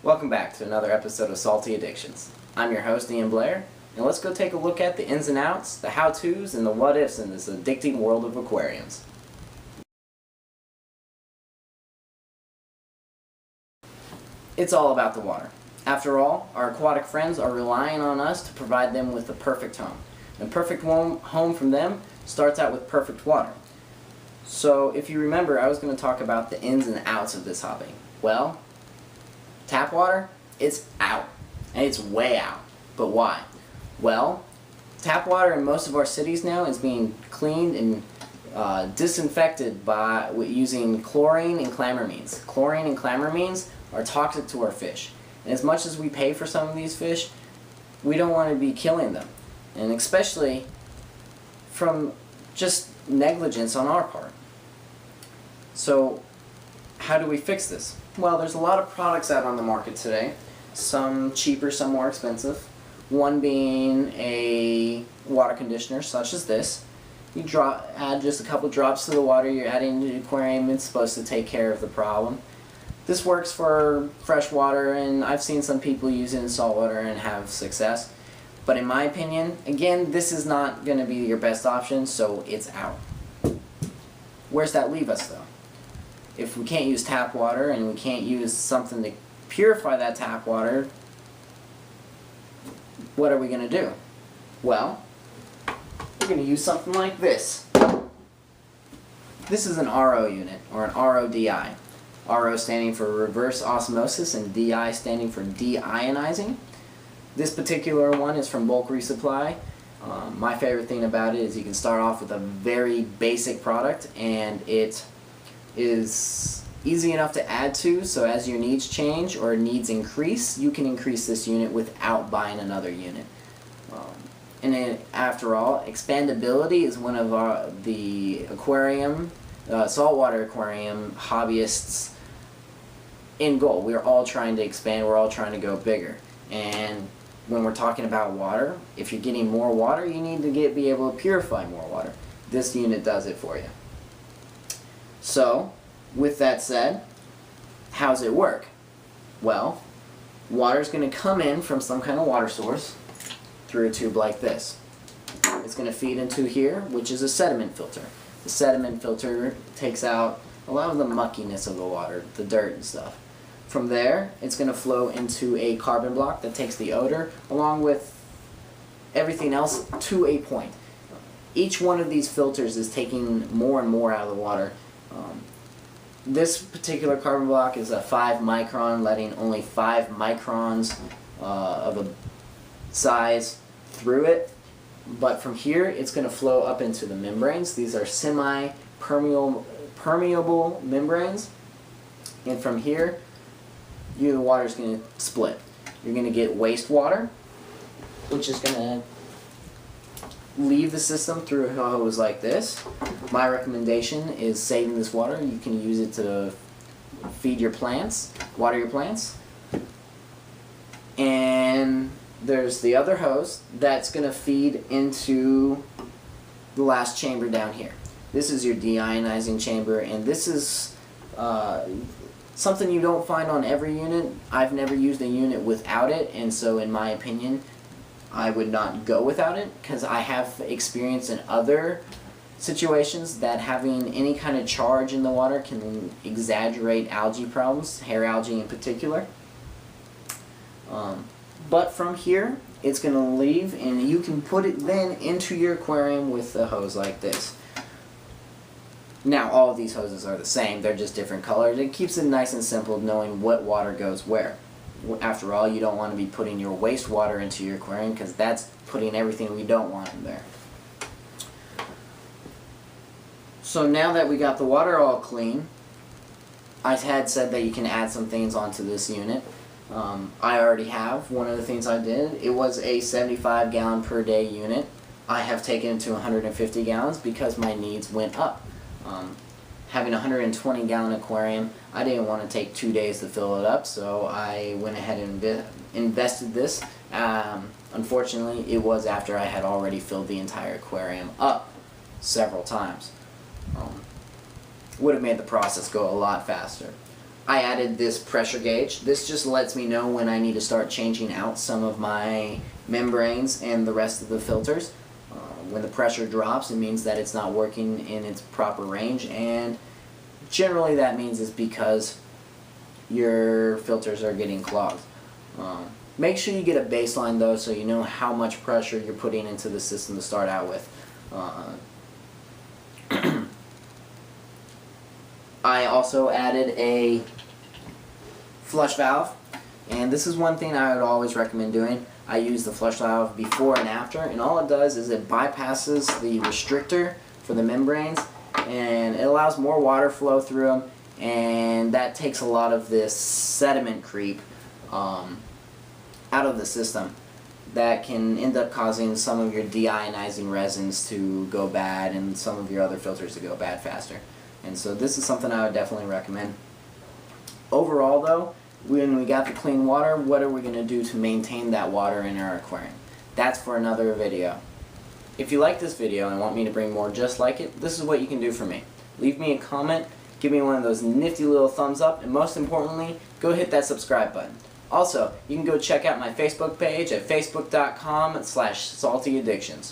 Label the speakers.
Speaker 1: Welcome back to another episode of Salty Addictions. I'm your host, Ian Blair, and let's go take a look at the ins and outs, the how-tos, and the what-ifs in this addicting world of aquariums. It's all about the water. After all, our aquatic friends are relying on us to provide them with the perfect home. And perfect home from them starts out with perfect water. So, if you remember, I was going to talk about the ins and outs of this hobby. Well, tap water, it's out. And it's way out. But why? Well, tap water in most of our cities now is being cleaned and disinfected by using chlorine and chloramines. Chlorine and chloramines are toxic to our fish. And as much as we pay for some of these fish, we don't want to be killing them. And especially from just negligence on our part. So, how do we fix this? Well, there's a lot of products out on the market today. Some cheaper, some more expensive. One being a water conditioner, such as this. You add just a couple drops to the water you're adding to the aquarium. It's supposed to take care of the problem. This works for fresh water, and I've seen some people use it in salt water and have success. But in my opinion, again, this is not going to be your best option, so it's out. Where's that leave us, though? If we can't use tap water and we can't use something to purify that tap water, what are we going to do? Well, we're going to use something like this. This is an RO unit, or an RODI. RO standing for reverse osmosis and DI standing for deionizing. This particular one is from Bulk Resupply. My favorite thing about it is you can start off with a very basic product, and it is easy enough to add to, so as your needs change or needs increase, you can increase this unit without buying another unit. And then, after all, expandability is one of the aquarium, saltwater aquarium hobbyists' end goal. We're all trying to expand, we're all trying to go bigger. And when we're talking about water, if you're getting more water, you need to be able to purify more water. This unit does it for you. So, with that said, how's it work? Well, water's going to come in from some kind of water source through a tube like this. It's going to feed into here, which is a sediment filter. The sediment filter takes out a lot of the muckiness of the water, the dirt and stuff. From there, it's going to flow into a carbon block that takes the odor along with everything else to a point. Each one of these filters is taking more and more out of the water. This particular carbon block is a 5 micron, letting only 5 microns of a size through it. But from here, it's going to flow up into the membranes. These are semi-permeable membranes. And from here, the water's going to split. You're going to get wastewater, which is going to leave the system through a hose like this. My recommendation is saving this water. You can use it to feed your plants, water your plants. And there's the other hose that's going to feed into the last chamber down here. This is your deionizing chamber, and this is something you don't find on every unit. I've never used a unit without it, and so in my opinion, I would not go without it, because I have experience in other situations that having any kind of charge in the water can exaggerate algae problems, hair algae in particular. But from here, it's going to leave, and you can put it then into your aquarium with a hose like this. Now, all of these hoses are the same, they're just different colors. It keeps it nice and simple knowing what water goes where. After all, you don't want to be putting your wastewater into your aquarium, because that's putting everything we don't want in there. So now that we got the water all clean, I had said that you can add some things onto this unit. I already have. One of the things I did, it was a 75 gallon per day unit. I have taken it to 150 gallons because my needs went up. Having a 120 gallon aquarium, I didn't want to take 2 days to fill it up, so I went ahead and invested this. Unfortunately, it was after I had already filled the entire aquarium up several times. Would have made the process go a lot faster. I added this pressure gauge. This just lets me know when I need to start changing out some of my membranes and the rest of the filters. When the pressure drops, it means that it's not working in its proper range, and generally that means it's because your filters are getting clogged. Make sure you get a baseline though, so you know how much pressure you're putting into the system to start out with. I also added a flush valve, and this is one thing I would always recommend doing. I use the flush valve before and after, and all it does is it bypasses the restrictor for the membranes, and it allows more water flow through them, and that takes a lot of this sediment creep out of the system that can end up causing some of your deionizing resins to go bad and some of your other filters to go bad faster. And so this is something I would definitely recommend. Overall though, when we got the clean water, what are we going to do to maintain that water in our aquarium? That's for another video. If you like this video and want me to bring more just like it, this is what you can do for me. Leave me a comment, give me one of those nifty little thumbs up, and most importantly, go hit that subscribe button. Also, you can go check out my Facebook page at facebook.com/saltyaddictions.